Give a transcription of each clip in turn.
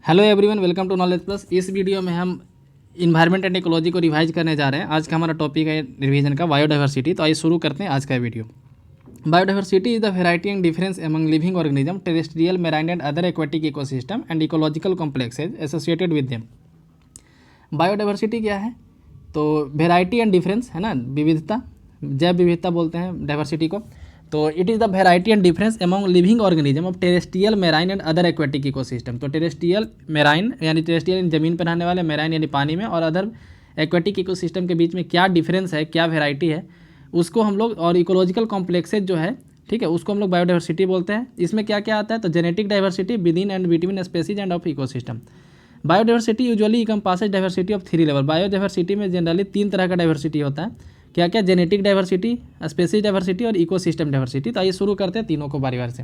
Hello everyone, welcome to knowledge plus. इस video में हम इन्वायरमेंट एंड इकोलॉजी को रिवाइज करने जा रहे हैं। आज का हमारा टॉपिक है रिवीजन का बायोडाइवर्सिटी। तो आइए शुरू करते हैं आज का video. Biodiversity is the variety and difference among living organism, terrestrial, marine and other aquatic ecosystem and ecological complexes associated with them. Biodiversity क्या है? तो वेराइटी एंड डिफरेंस है ना, विविधता, जैव विविधता बोलते हैं डाइवर्सिटी को। तो it is the variety and difference among living organism of terrestrial, marine and other aquatic ecosystem. तो टेरेस्ट्रियल, मैराइन यानी टेरेस्ट्रियल ज़मीन पर रहने वाले, मैराइन यानी पानी में, और अदर एक्वेटिक इकोसिस्टम के बीच में क्या डिफरेंस है, क्या वेराइटी है, उसको हम लोग, और इकोलॉजिकल कॉम्प्लेक्सेज जो है, ठीक है, उसको हम लोग बायोडाइवर्सिटी बोलते हैं। इसमें क्या क्या आता है? तो genetic diversity within and between species and of ecosystem. Biodiversity usually encompasses diversity of 3 level. Biodiversity में जनरली 3 तरह का डाइवर्सिटी होता है। क्या क्या? जेनेटिक डाइवर्सिटी, स्पेसीज डाइवर्सिटी और इकोसिस्टम डाइवर्सिटी। तो आइए शुरू करते हैं तीनों को बारी बारी से।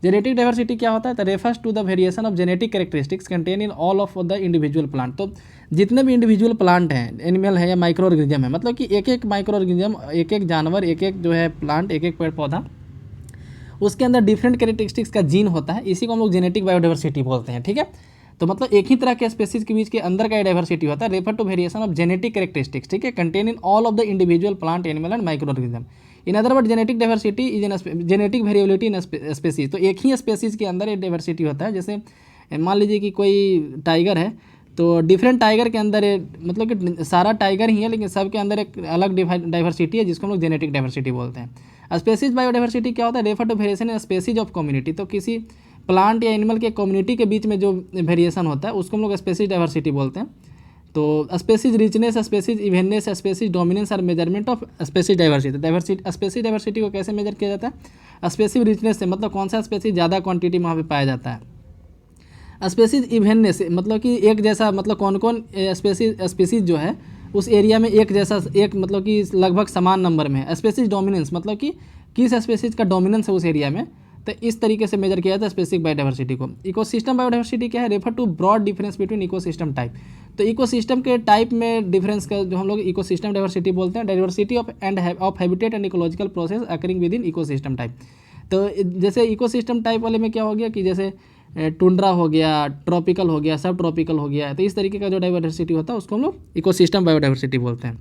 जेनेटिक डाइवर्सिटी क्या होता है? तो refers to the variation of genetic characteristics contain in all of the individual plant. तो जितने भी इंडिविजुअल प्लांट हैं, एनिमल है या माइक्रो ऑर्गेनिज्म है, मतलब कि एक एक माइक्रो ऑर्गेनिज्म, एक एक जानवर, एक एक जो है प्लांट, एक एक पेड़ पौधा, उसके अंदर डिफरेंट कैरेक्टरिस्टिक्स का जीन होता है। इसी को हम लोग जेनेटिक बायोडाइवर्सिटी बोलते हैं। ठीक है, तो मतलब एक ही तरह के स्पेसीज के बीच के अंदर का डाइवर्सिटी होता है। Refer to variation of genetic characteristics, ठीक है, contain in all of the individual plant, animal and micro organism. In other word genetic diversity is in genetic variability in species. तो एक ही स्पेसीज के अंदर एक डाइवर्सिटी होता है। जैसे मान लीजिए कि कोई टाइगर है, तो डिफरेंट टाइगर के अंदर मतलब कि सारा टाइगर ही है, लेकिन सब के अंदर एक अलग डाइवर्सिटी है, जिसको हम लोग जेनेटिक डाइवर्सिटी बोलते हैं। स्पेसीज बायोडाइवर्सिटी क्या होता है? Refer to variation in species of community. तो किसी प्लांट या एनिमल के कम्युनिटी के बीच में जो वेरिएशन होता है उसको हम लोग स्पेसीज डाइवर्सिटी बोलते हैं। तो species richness, species evenness, species dominance और measurement of species diversity. Species diversity को कैसे मेजर किया जाता है? स्पेसीज रिचनेस से, मतलब कौन सा स्पेसीज ज़्यादा क्वांटिटी में वहाँ पे पाया जाता है। स्पेसीज इवेननेस से, मतलब कि एक जैसा, मतलब कौन कौन स्पेसीज जो है उस एरिया में एक जैसा, एक मतलब कि लगभग समान नंबर में है। स्पेसीज डोमिनेंस, मतलब कि किस स्पेसीज का डोमिनेंस है उस एरिया में। तो इस तरीके से मेजर किया जाता है स्पेसिफिक बायोडाइवर्सिटी को। इकोसिस्टम बायोडाइवर्सिटी क्या है? Refer to broad difference between ecosystem type. तो इकोसिस्टम के टाइप में डिफरेंस का जो हम लोग इकोसिस्टम डाइवर्सिटी बोलते हैं। Diversity of habitat and ecological process occurring within ecosystem type. तो जैसे इकोसिस्टम टाइप वाले में क्या हो गया कि जैसे टुंड्रा हो गया, ट्रॉपिकल हो गया, सब ट्रॉपिकल हो गया। तो इस तरीके का जो डाइवर्सिटी होता है उसको हम लोग इकोसिस्टम बायोडाइवर्सिटी बोलते हैं।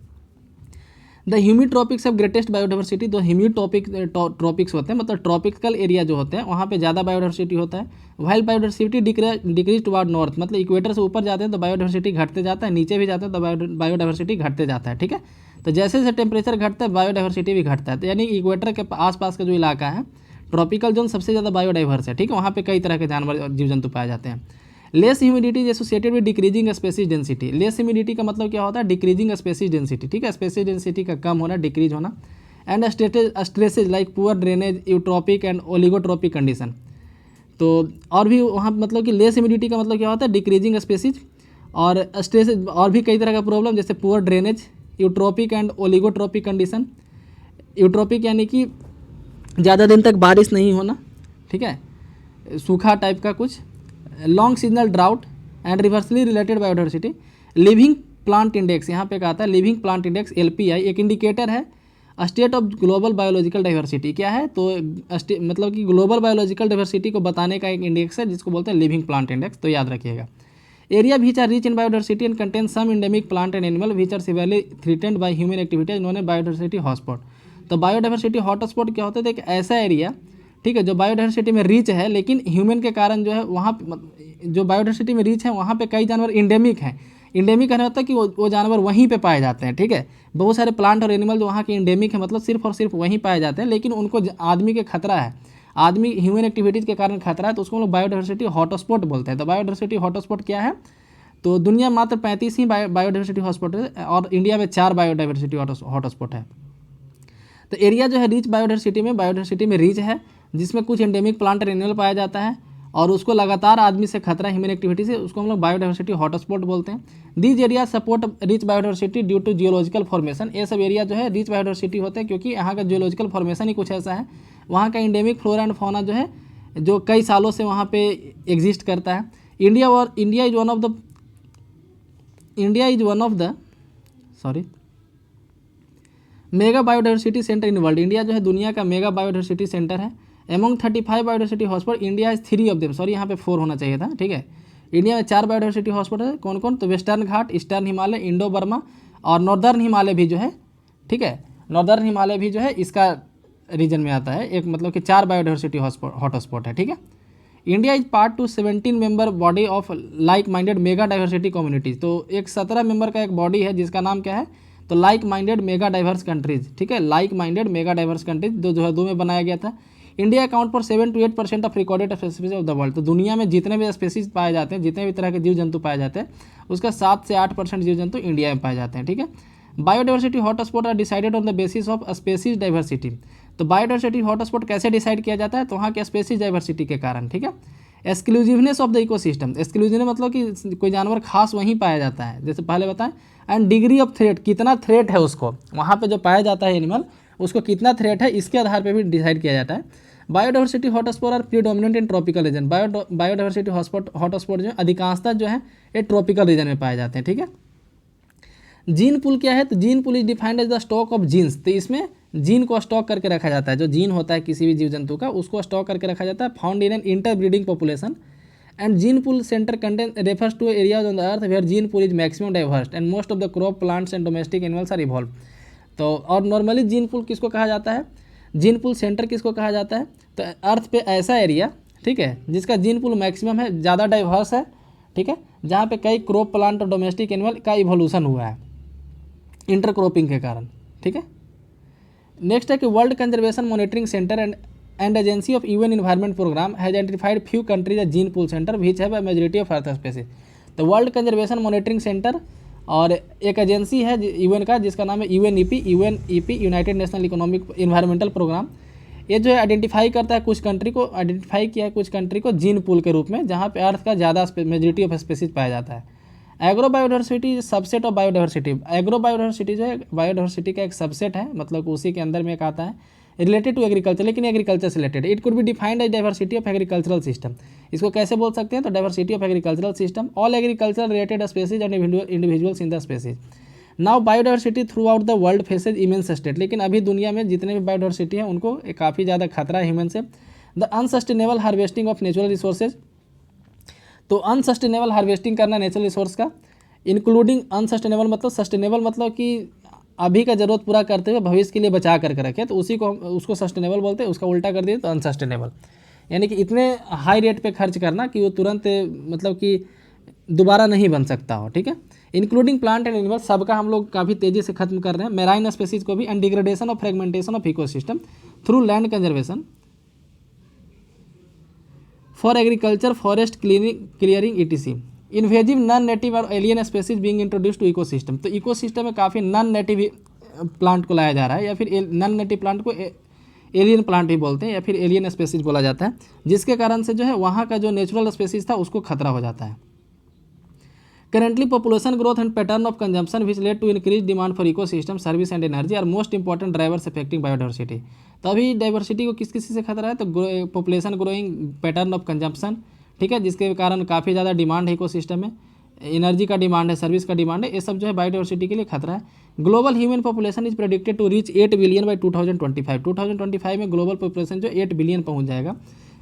The humid tropics of greatest biodiversity. तो ह्यूमिड ट्रॉपिक्स होते हैं, मतलब ट्रॉपिकल एरिया जो होते हैं वहाँ पे ज़्यादा बायोडाइवर्सिटी होता है। Wild biodiversity decrease toward north, मतलब इक्वेटर से ऊपर जाते हैं तो बायोडाइवर्सिटी घटते जाता है, नीचे भी जाते हैं तो बायोडाइवर्सिटी घटते जाता है। ठीक है, तो जैसे जैसे टेम्परेचर घटता है बायोडाइवर्सिटी भी घटता है। तो यानी इक्वेटर के आसपास का जो इलाका है, ट्रॉपिकल जोन, सबसे ज़्यादा बायोडाइवर्स है। ठीक है, वहाँ पे कई तरह के जानवर और जीव जंतु पाए जाते हैं। Less humidity is associated with decreasing species density. Less humidity का मतलब क्या होता है? Decreasing species density. ठीक है, स्पेसीज डेंसिटी का कम होना, डिक्रीज होना। And stresses like poor drainage, eutrophic and oligotrophic condition. तो और भी वहाँ मतलब कि लेस ह्यूमिडिटी का मतलब क्या होता है? डिक्रीजिंग स्पेसीज, और स्ट्रेस, और भी कई तरह का प्रॉब्लम, जैसे poor drainage, eutrophic and oligotrophic condition. Eutrophic यानी कि ज़्यादा दिन तक बारिश नहीं होना, ठीक है, सूखा टाइप का कुछ। Long seasonal drought and reversely related biodiversity. Living plant index, यहाँ पे कहता है लिविंग प्लांट इंडेक्स LPI एक इंडिकेटर है state of global biological diversity. क्या है? तो मतलब कि ग्लोबल बायोलॉजिकल डाइवर्सिटी को बताने का एक इंडेक्स है जिसको बोलते हैं लिविंग प्लांट इंडेक्स। तो याद रखिएगा। Area which are rich in biodiversity and contain some endemic plant and animal which are severely threatened by human activities known as biodiversity hotspot. तो बायोडाइवर्सिटी हॉटस्पॉट क्या होता है? एक ऐसा एरिया, ठीक है, जो बायोडाइवर्सिटी में रीच है, लेकिन ह्यूमन के कारण जो है वहाँ जो बायोडाइवर्सिटी में रीच है वहाँ पे कई जानवर इंडेमिक हैं। इंडेमिक कहना होता है कि वो जानवर वहीं पे पाए जाते हैं। ठीक है, बहुत सारे प्लांट और एनिमल जो वहाँ के इंडेमिक है, मतलब सिर्फ और सिर्फ वहीं पाए जाते हैं, लेकिन उनको आदमी के खतरा है, आदमी ह्यूमन एक्टिविटीज़ के कारण खतरा है, तो उसको हम लोग बायोडाइवर्सिटी हॉटस्पॉट बोलते हैं। तो बायोडाइवर्सिटी हॉटस्पॉट क्या है? तो दुनिया मात्र 35 ही बायोडाइवर्सिटी हॉटस्पॉट है, और इंडिया में 4 बायोडाइवर्सिटी हॉटस्पॉट है। तो एरिया जो है रिच बायोडाइवर्सिटी में रिच है, जिसमें कुछ एंडेमिक प्लांट और एनिमल पाया जाता है, और उसको लगातार आदमी से खतरा ह्यूमन एक्टिविटी से, उसको हम लोग बायोडाइवर्सिटी हॉटस्पॉट बोलते हैं। These area support rich biodiversity due to geological formation. ये सब एरिया जो है रिच बायोडाइवर्सिटी होते हैं क्योंकि यहाँ का जियोलॉजिकल फॉर्मेशन ही कुछ ऐसा है, वहाँ का एंडेमिक फ्लोरा एंड फौना जो है जो कई सालों से वहाँ पे एग्जिस्ट करता है। India is one of the mega biodiversity centre in world. India जो है दुनिया का मेगा बायोडाइवर्सिटी सेंटर है। Among 35 biodiversity hotspot India is 3 of them, sorry यहाँ पे 4 होना चाहिए था। ठीक है, इंडिया में 4 बायोडाइवर्सिटी हॉटस्पॉट है, कौन कौन? तो वेस्टर्न घाट, ईस्टर्न हिमालय, इंडो बर्मा और नॉर्दर्न हिमालय भी जो है, ठीक है, नॉर्दर्न हिमालय भी जो है इसका रीजन में आता है। एक मतलब कि 4 बायोडाइवर्सिटी हॉटस्पॉट है, ठीक है। India is part two 17 member body of like minded mega diversity communities. तो एक 17 मेंबर का एक बॉडी है जिसका नाम क्या है? तो like minded mega diverse countries, ठीक है, like minded mega diverse countries 2002 में बनाया गया था। India account for 7 to 8% of recorded species of the world. तो दुनिया में जितने भी स्पीसीज पाए जाते हैं, जितने भी तरह के जीव जंतु पाए जाते हैं, उसका 7 से 8% जीव जंतु इंडिया में पाए जाते हैं, ठीक है। Biodiversity hotspot are decided on the basis of species diversity. तो बायोडाइवर्सिटी हॉटस्पॉट कैसे डिसाइड किया जाता है? तो वहाँ के स्पेसीज डाइवर्सिटी के कारण, ठीक है। Exclusiveness of the ecosystem, exclusive मतलब कि कोई जानवर खास वहीं पाया जाता है, जैसे पहले बताएं। एंड डिग्री ऑफ थ्रेट, कितना थ्रेट है उसको, वहाँ पे जो पाया जाता है एनिमल, उसको कितना थ्रेट है, इसके आधार पे भी डिसाइड किया जाता है। Biodiversity hotspot are predominant in tropical region. Biodiversity hotspot जो अधिकांशतः जो है ये ट्रॉपिकल रीजन में पाए जाते हैं, ठीक है। जीन पूल क्या है? तो gene pool is defined as the stock of genes. तो इसमें जीन को स्टॉक करके रखा जाता है, जो जीन होता है किसी भी जीव जंतु का, उसको स्टॉक करके रखा जाता है। Found in an interbreeding population and gene pool centre contain refers to areas on the earth where gene pool is maximum diverse and most of the crop plants and domestic animals are evolve. तो और normally gene pool किसको कहा जाता है? Gene pool centre किसको कहा जाता है? तो अर्थ पे ऐसा एरिया, ठीक है, जिसका जीन पूल मैक्सिमम है, ज़्यादा डाइवर्स है, ठीक है, जहाँ पे कई क्रॉप प्लांट और डोमेस्टिक एनिमल का इवोल्यूशन हुआ है इंटरक्रॉपिंग के कारण, ठीक है। नेक्स्ट है कि world conservation monitoring centre and agency of UN environment programme has identified few countries gene pool centre which have a majority of earth species. तो वर्ल्ड कंजर्वेशन मॉनिटरिंग सेंटर और एक एजेंसी है यूएन का जिसका नाम है UNEP, United National economic environmental programme. ये जो है आइडेंटिफाई करता है कुछ कंट्री को, आइडेंटिफाई किया है कुछ कंट्री को जीन पूल के रूप में, जहाँ पे अर्थ का ज़्यादा मेजॉरिटी ऑफ स्पीसीज पाया जाता है। Agro biodiversity subset of biodiversity. Agro biodiversity जो है बायोडाइवर्सिटी का एक सबसेट है, मतलब उसी के अंदर में एक आता है रिलेटेड टू एग्रीकल्चर, लेकिन एग्रीकल्चर से related. It could be defined as diversity of agricultural system. इसको कैसे बोल सकते हैं? तो diversity of agricultural system, all agriculture related species and individuals in the species. Now biodiversity throughout the world faces immense state. लेकिन अभी दुनिया में जितने भी बायोडाइवर्सिटी है उनको काफ़ी ज़्यादा खतरा है ह्यूमन से। The unsustainable harvesting of natural resources. तो अनसस्टेनेबल हार्वेस्टिंग करना नेचुरल रिसोर्स का, इंक्लूडिंग अनसस्टेनेबल मतलब सस्टेनेबल मतलब कि अभी का ज़रूरत पूरा करते हुए भविष्य के लिए बचा करके रखे, तो उसी को उसको सस्टेनेबल बोलते हैं। उसका उल्टा कर दिए तो अनसस्टेनेबल, यानी कि इतने हाई रेट पे खर्च करना कि वो तुरंत मतलब कि दोबारा नहीं बन सकता हो, ठीक है। इंक्लूडिंग प्लांट एंड एनिमल, सबका हम लोग काफ़ी तेज़ी से खत्म कर रहे हैं। मेराइन स्पेसीज को भी। And degradation of fragmentation of ecosystem through land conservation for agriculture, forest clearing ETC। Invasive non native और alien species being introduce to ecosystem. तो इकोसिस्टम में काफ़ी नॉन नेटिव प्लांट को लाया जा रहा है, या फिर नॉन नेटिव प्लांट को एलियन प्लांट भी बोलते हैं, या फिर एलियन स्पेसीज बोला जाता है, जिसके कारण से जो है वहाँ का जो नेचुरल स्पेसीज था उसको खतरा हो जाता है। Currently population growth and pattern of consumption which led to increase demand for ecosystem service and energy are most important drivers affecting biodiversity. तो अभी डाइवर्सिटी को किस किसी से खतरा है? तो population growing, pattern of consumption, ठीक है, जिसके कारण काफ़ी ज़्यादा डिमांड है इकोसिस्टम में, एनर्जी का डिमांड है, सर्विस का डिमांड है, ये सब जो है बायोडाइवर्सिटी के लिए खतरा है। Global human population is predicted to reach 8 billion by 2025। 2025 में ग्लोबल पॉपुलेशन जो 8 बिलियन पहुंच जाएगा।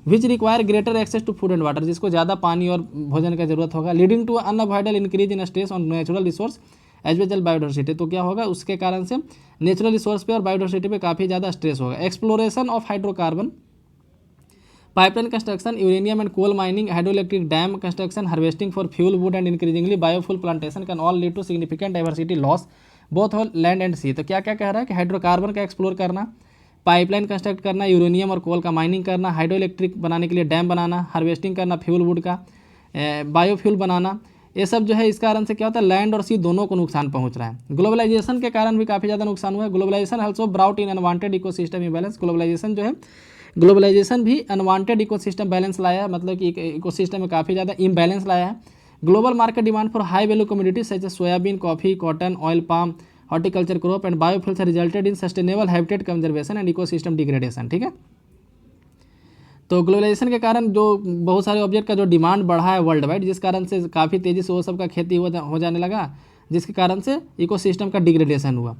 Which require greater access to food and water, जिसको ज़्यादा पानी और भोजन का जरूरत होगा। Leading to unavoidable increase in stress on natural resource as well as biodiversity. तो क्या होगा? उसके कारण से नेचुरल रिसोर्स पे और बायोडाइवर्सिटी पे काफ़ी ज़्यादा स्ट्रेस होगा। Exploration of hydrocarbon, pipeline construction, uranium and coal mining, hydro electric dam construction, harvesting for fuel wood and increasingly biofuel plantation can all lead to significant diversity loss both on land and sea. तो क्या क्या कह रहा है कि hydrocarbon का explore करना, pipeline construct करना, यूरेनियम और कोल का माइनिंग करना, हाइड्रो इलेक्ट्रिक बनाने के लिए डैम बनाना, हार्वेस्टिंग करना फ्यूल वुड का, बायोफ्यूल बनाना, ये सब जो है इस कारण से क्या होता है? लैंड और सी दोनों को नुकसान पहुंच रहा है। ग्लोबलाइजेशन के कारण भी काफ़ी ज़्यादा नुकसान हुआ है। ग्लोबलाइजेशन ऑल्सो ब्राउट इन अनवांटेड इकोसिस्टम इम्बैलेंस। ग्लोबलाइजेशन जो है, ग्लोबलाइजेशन भी अनवांटेड इकोसिस्टम बैलेंस लाया है, मतलब कि इकोसिस्टम में काफ़ी ज़्यादा इम्बैलेंस लाया है। Global market demand for high value commodities such as soybean, coffee, cotton, oil palm, horticulture crop and biofuels resulted in sustainable habitat conservation and ecosystem degradation, ठीक है। तो ग्लोबलाइजेशन के कारण जो बहुत सारे ऑब्जेक्ट का जो डिमांड बढ़ा है वर्ल्ड वाइड, जिस कारण से काफ़ी तेज़ी से वो सब का खेती हो जाने लगा, जिसके कारण से इकोसिस्टम का डिग्रेडेशन हुआ।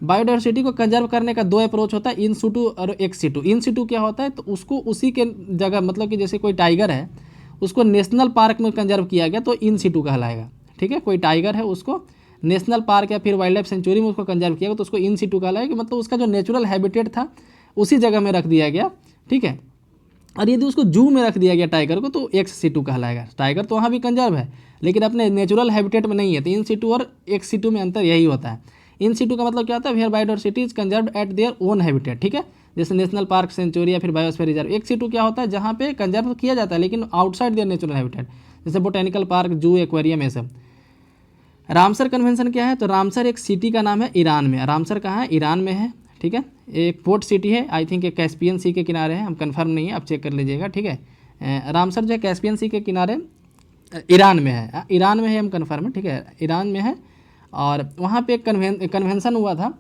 बायोडाइवर्सिटी को कंजर्व करने का 2 अप्रोच होता है, इन सिटू और एक्स सिटू। इन सिटू क्या होता है? तो उसको उसी के जगह, मतलब कि जैसे कोई टाइगर है, उसको नेशनल पार्क में कंजर्व किया गया तो इन सिटू कहलाएगा। ठीक है, कोई टाइगर है उसको नेशनल पार्क या फिर वाइल्ड लाइफ सेंचुरी में उसको कंजर्व किया गया तो उसको इन सिटू कहलाएगा, मतलब उसका जो नेचुरल हैबिटेट था उसी जगह में रख दिया गया। ठीक है, और यदि उसको जू में रख दिया गया टाइगर को तो एक्स सिटू कहलाएगा। टाइगर तो वहाँ भी कंजर्व है लेकिन अपने नेचुरल हैबिटेट में नहीं है, तो इन सिटू और एक्स सिटू में अंतर यही होता है। इन सिटू का मतलब क्या होता है, where biodiversity is conserved at their own habitat. ठीक है, जैसे नेशनल पार्क, सेंचुरी या फिर बायोस्फीयर रिजर्व। एक्स सिटू क्या होता है, जहाँ पे कंजर्व किया जाता है लेकिन आउटसाइड देयर नेचुरल हैबिटेट, जैसे बोटेनिकल पार्क, जू, एक्वेरियम, ये सब। रामसर कन्वेंशन क्या है, तो रामसर एक सिटी का नाम है ईरान में। रामसर कहाँ है, ईरान में है। ठीक है, एक पोर्ट सिटी है, आई थिंक एक कैस्पियन सी के किनारे है, हम कंफर्म नहीं है, आप चेक कर लीजिएगा। ठीक है, रामसर जो है कैस्पियन सी के किनारे ईरान में है, ईरान में है, हम कंफर्म है। ठीक है, ईरान में है और वहाँ पे एक कन्वेंशन हुआ था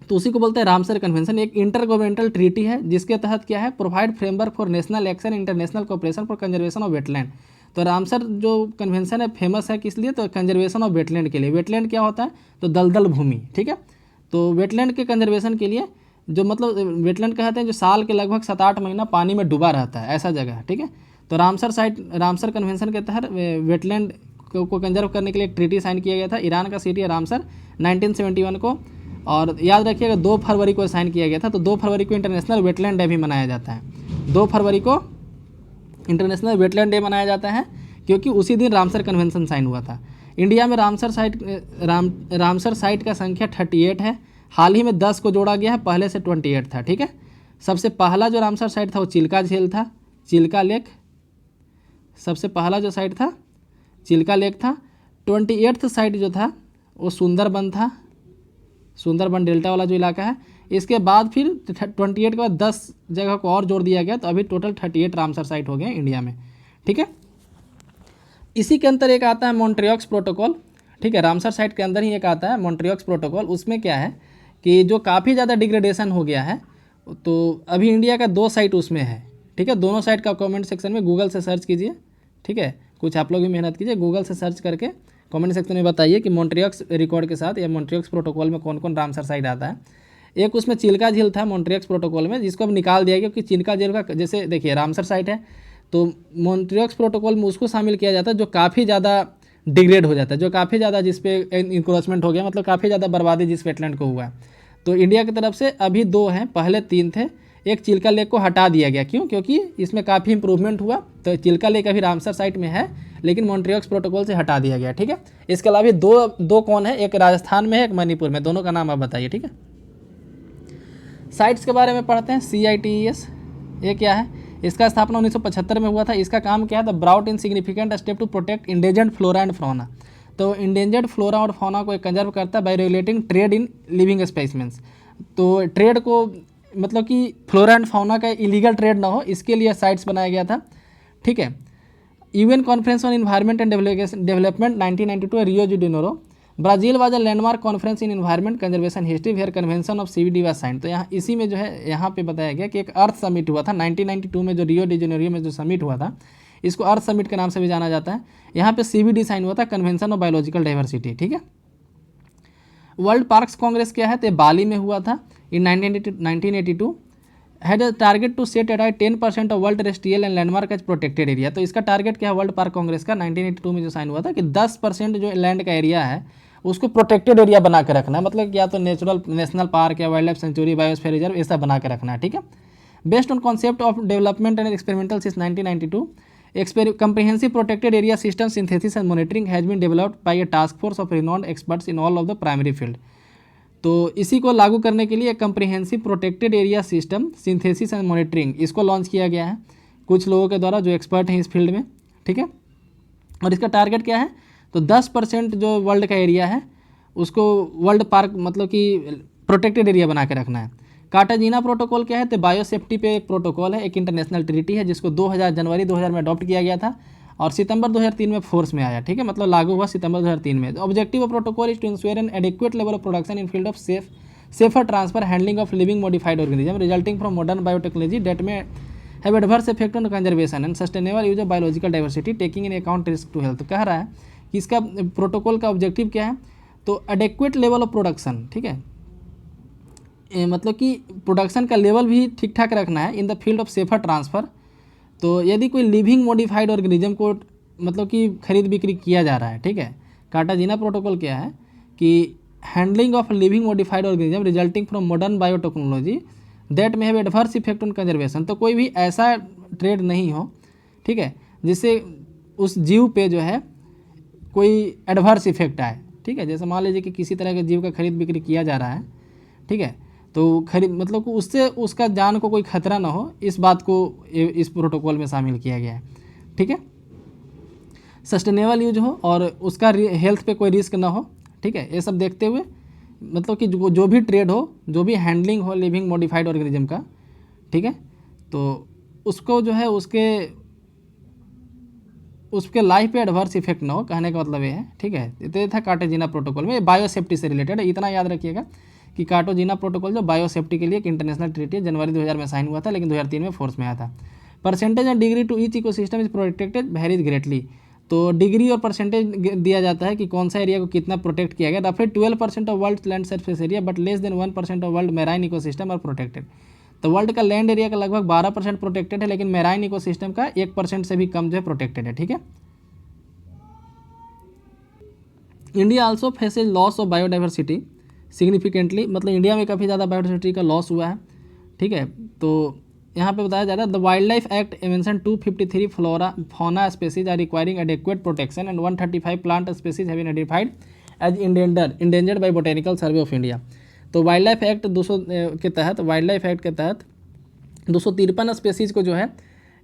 तो उसी को बोलते हैं रामसर कन्वेंशन। एक इंटर गवर्नमेंटल ट्रीटी है जिसके तहत क्या है, provide framework for national action, international cooperation for conservation of wetland. तो रामसर जो कन्वेंशन है फेमस है किस लिए, तो कंजर्वेशन ऑफ वेटलैंड के लिए। वेटलैंड क्या होता है, तो दलदल भूमि। ठीक है, तो वेटलैंड के कंजर्वेशन के लिए, जो मतलब वेटलैंड कहते हैं जो साल के लगभग 7-8 महीना पानी में डूबा रहता है, ऐसा जगह है। ठीक है, तो रामसर कन्वेंशन के तहत वेटलैंड को कंजर्व करने के लिए एक ट्रीटी साइन किया गया था। ईरान का सिटी है रामसर 1971 को, और याद रखिएगा 2 फरवरी को साइन किया गया था। तो 2 फरवरी को इंटरनेशनल वेटलैंड डे भी मनाया जाता है। 2 फरवरी को इंटरनेशनल वेटलैंड डे मनाया जाता है क्योंकि उसी दिन रामसर कन्वेंशन साइन हुआ था। इंडिया में रामसर साइट का संख्या 38 है। हाल ही में 10 को जोड़ा गया है, पहले से 28 था। ठीक है, सबसे पहला जो रामसर साइट था वो चिल्का झील था, चिल्का लेक। सबसे पहला जो साइट था चिल्का लेक था। 28th साइट जो था वो सुंदरबन था, सुंदरबन डेल्टा वाला जो इलाका है। इसके बाद फिर 28 के बाद 10 जगह को और जोड़ दिया गया, तो अभी टोटल 38 रामसर साइट हो गए इंडिया में। ठीक है, इसी के अंदर एक आता है मॉन्ट्रियॉक्स प्रोटोकॉल। ठीक है, रामसर साइट के अंदर ही एक आता है मॉन्ट्रियॉक्स प्रोटोकॉल। उसमें क्या है कि जो काफ़ी ज़्यादा डिग्रेडेशन हो गया है, तो अभी इंडिया का 2 साइट उसमें है। ठीक है, दोनों साइट का कमेंट सेक्शन में गूगल से सर्च कीजिए। ठीक है, कुछ आप लोग भी मेहनत कीजिए, गूगल से सर्च करके कमेंट सेक्शन में बताइए कि मॉन्ट्रियॉक्स रिकॉर्ड के साथ या मॉन्ट्रियॉक्स प्रोटोकॉल में कौन कौन रामसर साइट आता है। एक उसमें चिल्का झील था मॉन्ट्रियॉक्स प्रोटोकॉल में, जिसको अब निकाल दिया गया क्योंकि चिल्का झील का, जैसे देखिए रामसर साइट है तो मॉन्ट्रियॉक्स प्रोटोकॉल में उसको शामिल किया जाता है जो काफ़ी ज़्यादा डिग्रेड हो जाता है, जो काफ़ी ज़्यादा जिस पे इंक्रोचमेंट हो गया, मतलब काफ़ी ज़्यादा बर्बादी जिस वेटलैंड को हुआ है। तो इंडिया की तरफ से अभी 2 हैं, पहले 3 थे। एक चिल्का लेक को हटा दिया गया, क्यों, क्योंकि इसमें काफ़ी इंप्रूवमेंट हुआ। तो चिल्का लेक अभी रामसर साइट में है लेकिन मॉन्ट्रियॉक्स प्रोटोकॉल से हटा दिया गया। ठीक है, इसके अलावा दो कौन है, एक राजस्थान में है, एक मणिपुर में, दोनों का नाम आप बताइए। ठीक है, साइट्स के बारे में पढ़ते हैं। CITES ये क्या है, इसका स्थापना 1975 में हुआ था। इसका काम क्या है, the brought in significant step to protect endangered flora and fauna. तो इंडेंजर्ड फ्लोरा और फौना को कंजर्व करता है by regulating trade in living specimens. तो ट्रेड को, मतलब कि फ्लोरा एंड फौना का इलीगल ट्रेड ना हो, इसके लिए साइट्स बनाया गया था। ठीक है, UN conference on environment and development 1992 Rio de Janeiro. Brazil was a landmark conference in environment conservation history where convention of CBD was sign. तो यहाँ इसी में जो है यहाँ पे बताया गया कि एक अर्थ समिट हुआ था 1992 में, जो रियो डी जेनेरो में जो समिट हुआ था, इसको अर्थ समिट के नाम से भी जाना जाता है। यहाँ पे CBD साइन हुआ था, कन्वेंशन ऑफ बायोलॉजिकल डाइवर्सिटी। ठीक है, वर्ल्ड पार्क्स कांग्रेस क्या है, तो बाली में हुआ था in 1982। Had a target to set at 10% of world terrestrial and landmark as protected area. तो इसका टारगेट क्या है वर्ल्ड पार्क कांग्रेस का 1982 में जो साइन हुआ था कि 10% जो लैंड का एरिया है उसको प्रोटेक्टेड एरिया बना के रखना है, मतलब या तो नेशनल पार्क या wild life sanctuary, biosphere reserve, ऐसा बना के रखना है। ठीक है, based on concept of development and experimental since 1992 comprehensive protected area system synthesis and monitoring has been developed by a task force of renowned experts in all of the primary field। तो इसी को लागू करने के लिए comprehensive protected area system synthesis and monitoring इसको launch किया गया है कुछ लोगों के द्वारा जो एक्सपर्ट हैं इस फील्ड में। ठीक है, और इसका टारगेट क्या है, तो 10% जो वर्ल्ड का एरिया है उसको वर्ल्ड पार्क, मतलब कि प्रोटेक्टेड एरिया बना के रखना है। कार्टाजीना प्रोटोकॉल क्या है, तो बायो सेफ्टी पे एक प्रोटोकॉल है, एक इंटरनेशनल ट्रीटी है जिसको जनवरी 2000 में अडॉप्ट किया गया था और सितंबर 2003 में फोर्स में आया। ठीक है, मतलब लागू हुआ सितंबर 2003 में। Objective of protocol is to ensure an adequate level of production in field of safer transfer handling of living modified organism resulting from modern biotechnology that may have adverse effect on conservation and sustainable use of biological diversity taking in account risk to health. कह रहा है कि इसका protocol का objective क्या है, तो adequate level of production. ठीक है, मतलब कि प्रोडक्शन का लेवल भी ठीक ठाक रखना है in the field of safer transfer. तो यदि कोई लिविंग मॉडिफाइड ऑर्गेनिज्म को मतलब कि खरीद बिक्री किया जा रहा है, ठीक है, कार्टाजीना प्रोटोकॉल क्या है कि handling of living modified organism resulting from modern biotechnology that may have adverse effect on conservation. तो कोई भी ऐसा ट्रेड नहीं हो, ठीक है, जिससे उस जीव पे जो है कोई एडवर्स इफेक्ट आए, ठीक है। जैसे मान लीजिए कि किसी तरह के जीव का खरीद बिक्री किया जा रहा है, ठीक है, तो खरीद मतलब उससे उसका जान को कोई खतरा ना हो, इस बात को इस प्रोटोकॉल में शामिल किया गया है, ठीक है। सस्टेनेबल यूज हो और उसका हेल्थ पे कोई रिस्क ना हो, ठीक है। ये सब देखते हुए मतलब कि जो भी ट्रेड हो, जो भी हैंडलिंग हो लिविंग मॉडिफाइड ऑर्गेनिज्म का, ठीक है, तो उसको जो है उसके लाइफ पे एडवर्स इफेक्ट ना हो, कहने का मतलब ये है, ठीक है। ये था कार्टाजीना प्रोटोकॉल में, बायो सेफ्टी से रिलेटेड है। इतना याद रखिएगा कि कार्टाजीना प्रोटोकॉल जो बायो सेफ्टी के लिए एक इंटरनेशनल ट्रीटी है, जनवरी 2000 में साइन हुआ था, लेकिन 2003 में फोर्स में आया था। Percentage and degree to each ecosystem is protected varies greatly. तो डिग्री और परसेंटेज दिया जाता है कि कौन सा एरिया को कितना प्रोटेक्ट किया गया। रफली 12% of world land surface area but less than 1% of world marine ecosystem are protected. तो वर्ल्ड का लैंड एरिया का लगभग 12% प्रोटेक्टेड है, लेकिन मैराइन इकोसिस्टम का 1% से भी कम जो है प्रोटेक्टेड है, ठीक है। India also faces loss of biodiversity significantly, मतलब इंडिया में काफ़ी ज़्यादा बायोडाइवर्सिटी का लॉस हुआ है, ठीक है। तो यहाँ पे बताया जा रहा है the wildlife act mention 253 fauna species are requiring adequate protection and 135 plant species have been identified as endangered by botanical survey of India. तो वाइल्ड लाइफ एक्ट 200 के तहत, वाइल्ड लाइफ एक्ट के तहत 253 स्पेसीज़ को जो है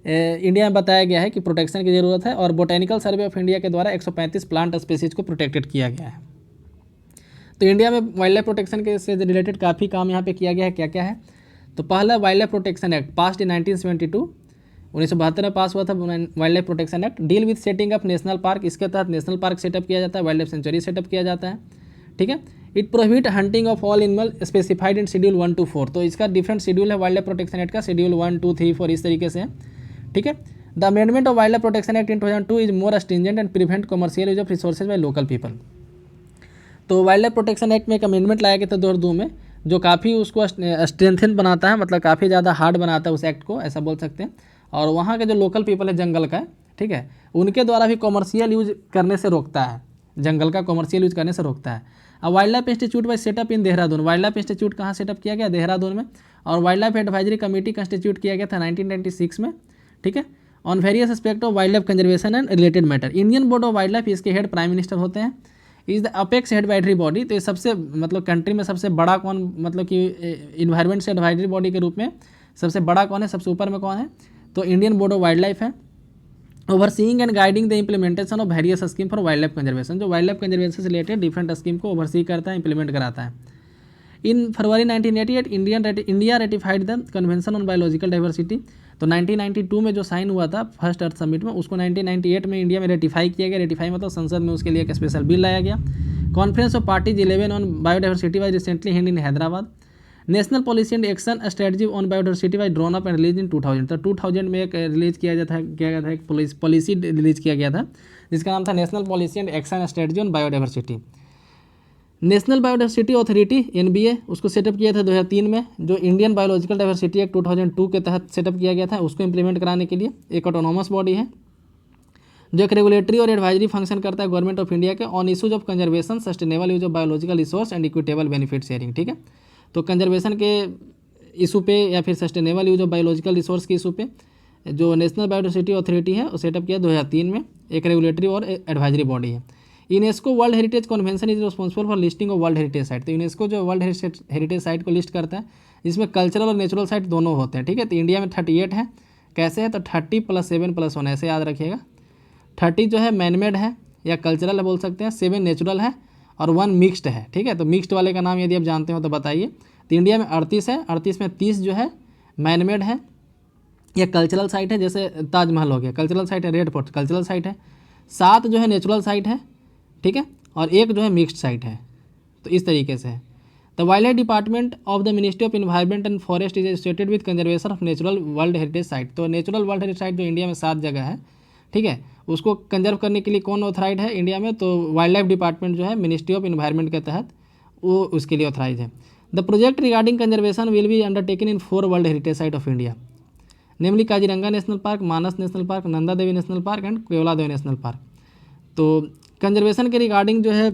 India में बताया गया है कि प्रोटेक्शन की ज़रूरत है, और बोटेनिकल सर्वे ऑफ इंडिया के द्वारा 135 प्लांट स्पेसीज़ को प्रोटेक्टेड किया गया है। तो इंडिया में वाइल्ड लाइफ प्रोटेक्शन के से रिलेटेड काफ़ी काम यहाँ पे किया गया है। क्या क्या है? तो पहला wild life protection act passed in 1972, 1972 में पास हुआ था wild life protection act. Deal with setting up national park, इसके तहत नेशनल पार्क सेटअप किया जाता है, वाइल्ड लाइफ सेंचुरी सेटअप किया जाता है, ठीक है। It prohibit hunting of all animal specified in schedule 1 to 4। तो इसका डिफरेंट शेड्यूल है वाइल्ड लाइफ प्रोटेक्शन एक्ट का, शेड्यूल 1, 2, 3, 4 इस तरीके से है, ठीक है। The amendment of wild life protection act in 2002 is more stringent and prevent commercial use of resources by local people. तो वाइल्ड लाइफ प्रोटेक्शन एक्ट में एक अमेंडमेंट लाया गया था 2002 में, जो काफ़ी उसको स्ट्रेंथन बनाता है, मतलब काफ़ी ज़्यादा हार्ड बनाता है उस एक्ट को, ऐसा बोल सकते हैं। और वहाँ के जो लोकल पीपल है जंगल का, ठीक है, उनके द्वारा भी कॉमर्शियल यूज करने से रोकता है, जंगल का कॉमर्शियल यूज करने से रोकता है। अब wild life institute by setup in Dehradun, wild life institute कहाँ सेटअप किया गया? देहरादून में। और wild life advisory committee constitute किया गया था 1996 में, ठीक है, on various aspect of wild life conservation and related matter. Indian board of wild life, इसके हेड प्राइम मिनिस्टर होते हैं, is the apex advisory body. तो ये सबसे मतलब कंट्री में सबसे बड़ा कौन, मतलब कि इन्वायरमेंट से एडवाइजरी बॉडी के रूप में सबसे बड़ा कौन है, सबसे ऊपर में कौन है? तो Indian board of wild life है। Overseeing and guiding the implementation of various scheme for wild life conservation, जो वाइल्ड लाइफ कंजर्वेशन से रिलेटेड डिफरेंट स्कीम को ओवरसी करता है, इंप्लीमेंट कराता है। In February 1988 India ratified the convention on biological diversity. तो 1992 में जो साइन हुआ था फर्स्ट अर्थ समिट में, उसको 1998 में इंडिया में रेटिफाई किया गया। रेटिफाई मतलब संसद में उसके लिए एक स्पेशल बिल लाया गया। Conference of parties 11 on biodiversity was recently held in Hyderabad. National policy and action strategy on biodiversity was drawn up and release इन 2000। तो 2000 में एक रिलीज किया गया था एक पॉलिसी रिलीज किया गया था, जिसका नाम था national policy and action strategy on biodiversity. National biodiversity authority NBA, उसको सेटअप किया था 2003 में, जो इंडियन बायोलॉजिकल डाइवर्सिटी एक्ट 2002 के तहत सेटअप किया गया था, उसको इम्प्लीमेंट कराने के लिए। एक ऑटोनॉमस बॉडी है जो एक रेगुलेटरी और एडवाइजरी फंक्शन करता है गवर्नमेंट ऑफ इंडिया के on issues of conservation, sustainable use of biological resource and equitable benefit sharing, ठीक है। तो कंजर्वेशन के इशू पे या फिर sustainable use of biological resource के इशू पे जो नेशनल बायोडाइवर्सिटी अथॉरिटी है वो सेटअप किया 2003 में, एक रेगुलेटरी और एडवाइजरी बॉडी है। UNESCO world heritage convention is responsible for listing of world heritage site. तो यूनेस्को जो वर्ल्ड हेरिटेज साइट को लिस्ट करता है, जिसमें कल्चरल और नेचुरल साइट दोनों होते हैं, ठीक है। तो इंडिया में 38 है। कैसे है? तो 30 + 7 + 1, ऐसे याद रखिएगा। 30 जो है मैनमेड है या कल्चरल है बोल सकते हैं, 7 नेचुरल है और 1 मिक्स्ड है, ठीक है। तो मिक्स्ड वाले का नाम यदि आप जानते हो तो बताइए। तो इंडिया में 38 है, 38 में 30 जो है मैनमेड है या कल्चरल साइट है, जैसे ताजमहल हो गया, कल्चरल साइट है। रेड फोर्ट कल्चरल साइट है। 7 जो है नेचुरल साइट है, ठीक है, और 1 जो है मिक्स्ड साइट है। तो इस तरीके से है। The wild life department of the ministry of environment and forest is associated with conservation of natural world heritage site. तो नेचुरल वर्ल्ड हेरिटेज साइट जो इंडिया में 7 जगह है, ठीक है, उसको कंजर्व करने के लिए कौन ऑथराइज है इंडिया में? तो वाइल्ड लाइफ डिपार्टमेंट जो है मिनिस्ट्री ऑफ एनवायरनमेंट के तहत वो उसके लिए ऑथराइज है। The project regarding conservation will be undertaken in 4 world heritage site of India. Namely Kaziranga national park, Manas national park, Nanda Devi national park and Keoladeo national park. तो conservation के रिगार्डिंग जो है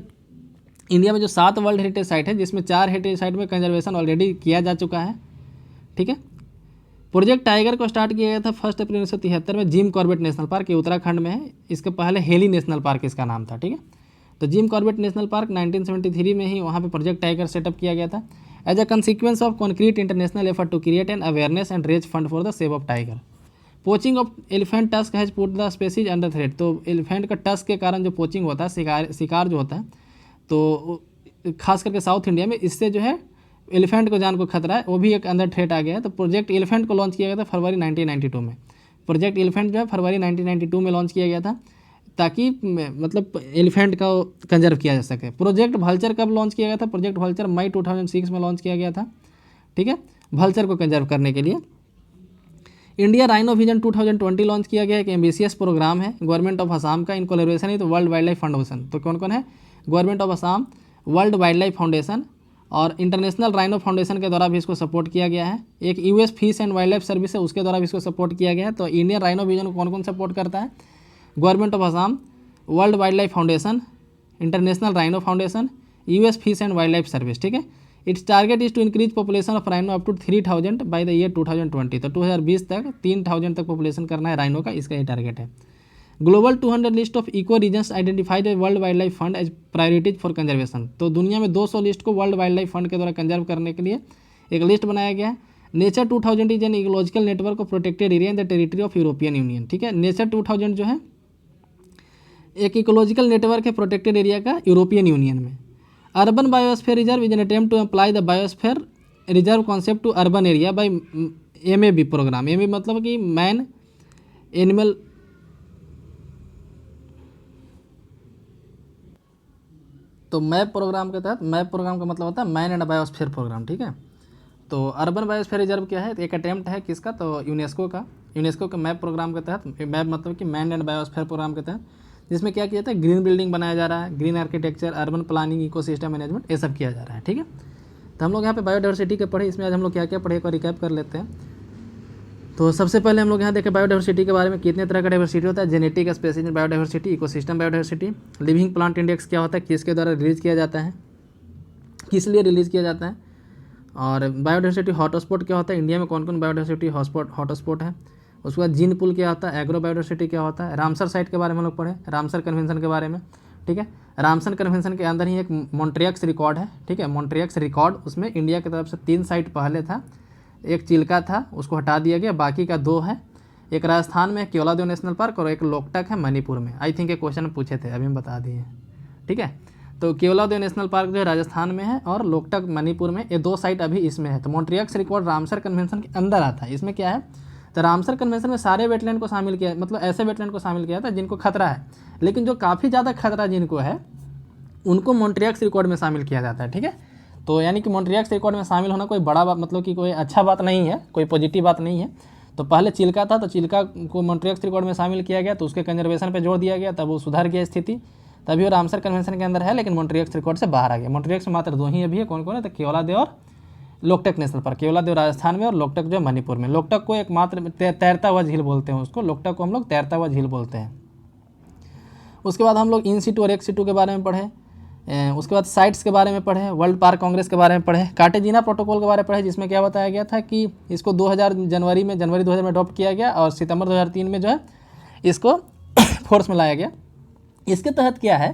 इंडिया में जो 7 वर्ल्ड हेरिटेज साइट है, जिसमें 4 heritage site में conservation already किया जा चुका है, ठीक है। प्रोजेक्ट टाइगर को स्टार्ट किया गया था 1 अप्रैल 1973 में जिम कॉर्बेट नेशनल पार्क, ये उत्तराखंड में है। इसके पहले हेली नेशनल पार्क इसका नाम था, ठीक है। तो जिम कॉर्बेट नेशनल पार्क 1973 में ही वहाँ पे प्रोजेक्ट टाइगर सेटअप किया गया था as a consequence of concrete international effort to create an awareness and raise fund for the save of tiger. Poaching of elephant tusk has put the species under threat. तो elephant का tusk के कारण जो poaching होता है, शिकार जो होता है, तो खास करके साउथ इंडिया में, इससे जो है एलिफेंट को जान को खतरा है, वो भी एक अंदर थ्रेट आ गया है। तो प्रोजेक्ट एलिफेंट को लॉन्च किया गया था फरवरी 1992 में। प्रोजेक्ट एलिफेंट जो है फरवरी 1992 में लॉन्च किया गया था, ताकि मतलब एलिफेंट का कंजर्व किया जा सके। प्रोजेक्ट वल्चर कब लॉन्च किया गया था? प्रोजेक्ट वल्चर मई 2006 में लॉन्च किया गया था, ठीक है, वल्चर को कंजर्व करने के लिए। इंडिया राइनो विजन 2020 लॉन्च किया गया, एक एम्बिशियस प्रोग्राम है गवर्नमेंट ऑफ असम का in collaboration with world wildlife foundation. तो कौन कौन है? Government of Assam, world wildlife foundation और इंटरनेशनल राइनो फाउंडेशन के द्वारा भी इसको सपोर्ट किया गया है। एक US fish and wildlife service है, उसके द्वारा भी इसको सपोर्ट किया गया है। तो इंडियन राइनो विजन को कौन कौन सपोर्ट करता है? Government of Assam, world wildlife foundation, international rhino foundation, US fish and wildlife service, ठीक है। Its target is to increase population of rhino up to 3000 by the year 2020। तो 2020 तक 3000 तक पॉपुलेशन करना है राइनो का, इसका ये टारगेट है। Global 200 list of eco regions identified world wildlife fund as priorities for conservation. तो दुनिया में 200 लिस्ट को वर्ल्ड वाइल्ड लाइफ फंड के द्वारा कंजर्व करने के लिए एक लिस्ट बनाया गया है। Nature 2000 is an ecological network of protected area in the territory of European Union, ठीक है। नेचर 2000 जो है एक इकोलॉजिकल नेटवर्क है प्रोटेक्टेड एरिया का यूरोपियन यूनियन में। Urban biosphere reserve is an attempt to apply the biosphere reserve concept to urban area by MAB program. MAB मतलब कि मैन एनिमल, तो मैप प्रोग्राम के तहत, मैप प्रोग्राम का मतलब होता है मैन एंड बायोस्फीयर प्रोग्राम, ठीक है। तो अर्बन बायोस्फीयर रिजर्व क्या है? एक अटेम्प्ट है किसका? तो यूनेस्को का। यूनेस्को के मैप प्रोग्राम के तहत, मैप मतलब कि मैन एंड बायोस्फीयर प्रोग्राम के तहत, जिसमें क्या किया जाता है? ग्रीन बिल्डिंग बनाया जा रहा है, green architecture, urban planning, ecosystem management, ये सब किया जा रहा है, ठीक है। तो हम लोग यहाँ पे बायोडाइवर्सिटी के पढ़े, इसमें आज हम लोग क्या क्या पढ़े एक रिकैप कर लेते हैं। तो सबसे पहले हम लोग यहाँ देखें बायोडाइवर्सिटी के बारे में, कितने तरह का डाइवर्सिटी होता है। Genetic species biodiversity, ecosystem biodiversity, living plant index क्या होता है, किसके द्वारा रिलीज किया जाता है, किस लिए रिलीज किया जाता है। और बायोडाइवर्सिटी हॉटस्पॉट क्या होता है, इंडिया में कौन कौन बायोडाइवर्सिटी हॉटस्पॉट है। उसके बाद जीन पुल क्या होता है, एग्रो बायोडाइवर्सिटी क्या होता है। रामसर साइट के बारे में हम लोग पढ़े, रामसर कन्वेंशन के बारे में, ठीक है। रामसर कन्वेंशन के अंदर ही एक मॉन्ट्रियक्स रिकॉर्ड है, ठीक है। मॉन्ट्रियक्स रिकॉर्ड, उसमें इंडिया की तरफ से 3 साइट पहले था, एक चिल्का था, उसको हटा दिया गया, बाकी का 2 है। एक राजस्थान में केवलादेव नेशनल पार्क और एक लोकटक है मणिपुर में। आई थिंक ये क्वेश्चन पूछे थे, अभी हम बता दिए, ठीक है। तो केवलादेव नेशनल पार्क जो है राजस्थान में है और लोकटक मणिपुर में, ये 2 साइट अभी इसमें है। तो मॉन्ट्रियक्स रिकॉर्ड रामसर कन्वेंशन के अंदर आता है। इसमें क्या है? तो रामसर कन्वेंशन में सारे वेटलैंड को शामिल किया, मतलब ऐसे वेटलैंड को शामिल किया था जिनको खतरा है, लेकिन जो काफ़ी ज़्यादा खतरा जिनको है उनको मॉन्ट्रियक्स रिकॉर्ड में शामिल किया जाता है, ठीक है। तो यानी कि मॉन्ट्रियक्स रिकॉर्ड में शामिल होना कोई बड़ा बात, मतलब कि कोई अच्छा बात नहीं है, कोई पॉजिटिव बात नहीं है। तो पहले चिल्का था, तो चिल्का को मॉन्ट्रियक्स रिकॉर्ड में शामिल किया गया, तो उसके कंजर्वेशन पे जोर दिया गया, तब वो सुधर गया स्थिति, तभी वो रामसर कन्वेंशन के अंदर है, लेकिन मॉन्ट्रियक्स रिकॉर्ड से बाहर आ गया। मॉन्ट्रियक्स में मात्र 2 ही अभी है, कौन कौन है? तो केवलादेव और लोकटक नेशनल पार्क। केवलादेव राजस्थान में और लोकटक जो है मणिपुर में। लोकटक को एक मात्र तैरता हुआ झील बोलते हैं उसको, लोकटक को हम लोग तैरता हुआ झील बोलते हैं। उसके बाद हम लोग इन सिटू और एक्स सिटू के बारे में पढ़े, उसके बाद साइट्स के बारे में पढ़े, वर्ल्ड पार्क कांग्रेस के बारे में पढ़े, कार्टेजिना प्रोटोकॉल के बारे में पढ़े, जिसमें क्या बताया गया था कि इसको 2000 जनवरी 2000 में अडॉप्ट किया गया और सितंबर 2003 में जो है इसको फोर्स में लाया गया। इसके तहत क्या है?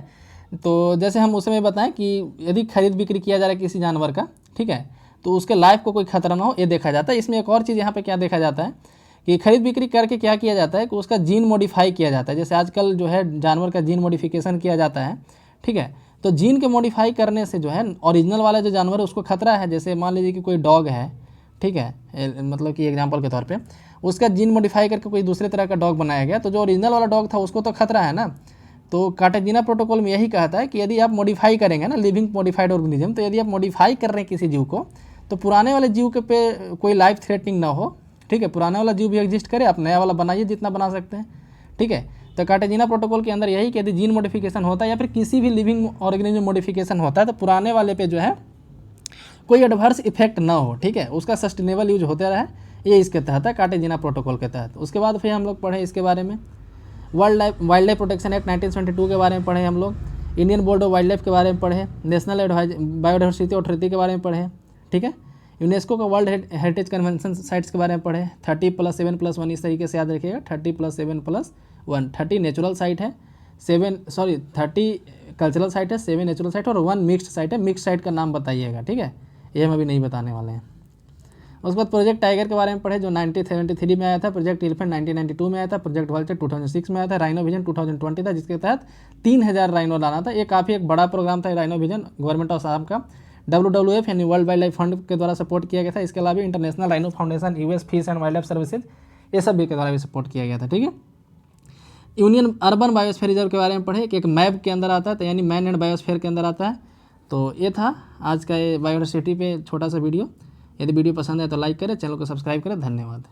तो जैसे हम उस समय बताएं कि यदि खरीद बिक्री किया जा रहा है किसी जानवर का, ठीक है, तो उसके लाइफ को कोई खतरा ना हो, ये देखा जाता है। इसमें एक और चीज़ यहाँ पे क्या देखा जाता है कि खरीद बिक्री करके क्या किया जाता है कि उसका जीन मॉडिफाई किया जाता है। जैसे आजकल जो है जानवर का जीन मॉडिफिकेशन किया जाता है, ठीक है। तो जीन के मॉडिफाई करने से जो है ओरिजिनल वाला जो जानवर है उसको खतरा है। जैसे मान लीजिए कि कोई डॉग है, ठीक है, मतलब कि एग्जांपल के तौर पे उसका जीन मॉडिफाई करके कोई दूसरे तरह का डॉग बनाया गया, तो जो ओरिजिनल वाला डॉग था उसको तो खतरा है ना। तो कार्टेजिना प्रोटोकॉल में यही कहता है कि यदि आप मॉडिफाई करेंगे ना, लिविंग मॉडिफाइड ऑर्गेनिज्म, तो यदि आप मॉडिफाई कर रहे हैं किसी जीव को, तो पुराने वाले जीव के पे कोई लाइफ थ्रेटनिंग ना हो, ठीक है। पुराने वाला जीव भी एग्जिस्ट करे, आप नया वाला बनाइए जितना बना सकते हैं, ठीक है। तो कार्टेजिना प्रोटोकॉल के अंदर यही कि यदि जीन मॉडिफिकेशन होता है या फिर किसी भी लिविंग ऑर्गेनिज्म मॉडिफिकेशन होता है, तो पुराने वाले पे जो है कोई एडवर्स इफेक्ट ना हो, ठीक है, उसका सस्टेनेबल यूज होता रहे, ये इसके तहत है, कार्टेजिना प्रोटोकॉल के तहत। उसके बाद फिर हम लोग पढ़े इसके बारे में वाइल्ड लाइफ प्रोटेक्शन एक्ट 1972 के बारे में पढ़े हम लोग, Indian board of wild life के बारे में पढ़े, नेशनल बायोडाइवर्सिटी अथॉरिटी के बारे में पढ़े, ठीक है, यूनेस्को का वर्ल्ड हेरिटेज कन्वेंशन साइट्स के बारे में पढ़े, 30+7+1 इस तरीके से याद रखिएगा, 30+7+1, 30 नेचुरल साइट है, 30 कल्चरल साइट है, 7 नेचुरल साइट और 1 मिक्स्ड साइट है। मिक्स्ड साइट का नाम बताइएगा, ठीक है, ये हम अभी नहीं बताने वाले हैं। उसके बाद प्रोजेक्ट टाइगर के बारे में पढ़े जो 1973 में आया था, प्रोजेक्ट एलिफेंट 1992 में आया था, प्रोजेक्ट वल्चर 2006 में आया था, राइनो विजन 2020 था जिसके तहत 3000 राइनो लाना था। ये काफ़ी एक बड़ा प्रोग्राम था rhino vision, government of Assam का WWF यानी वर्ल्ड वाइल्ड लाइफ फंड के द्वारा सपोर्ट किया गया था। इसके अलावा international rhino foundation, US fish and wild life services, ये सब भी के द्वारा भी सपोर्ट किया गया था, ठीक है। यूनियन अर्बन बायोस्फीयर रिजर्व के बारे में पढ़े कि एक मैप के अंदर आता है, तो यानी मैन एंड बायोस्फीयर के अंदर आता है। तो ये था आज का ये बायोडाइवर्सिटी पे छोटा सा वीडियो। यदि वीडियो पसंद है तो लाइक करें, चैनल को सब्सक्राइब करें। धन्यवाद।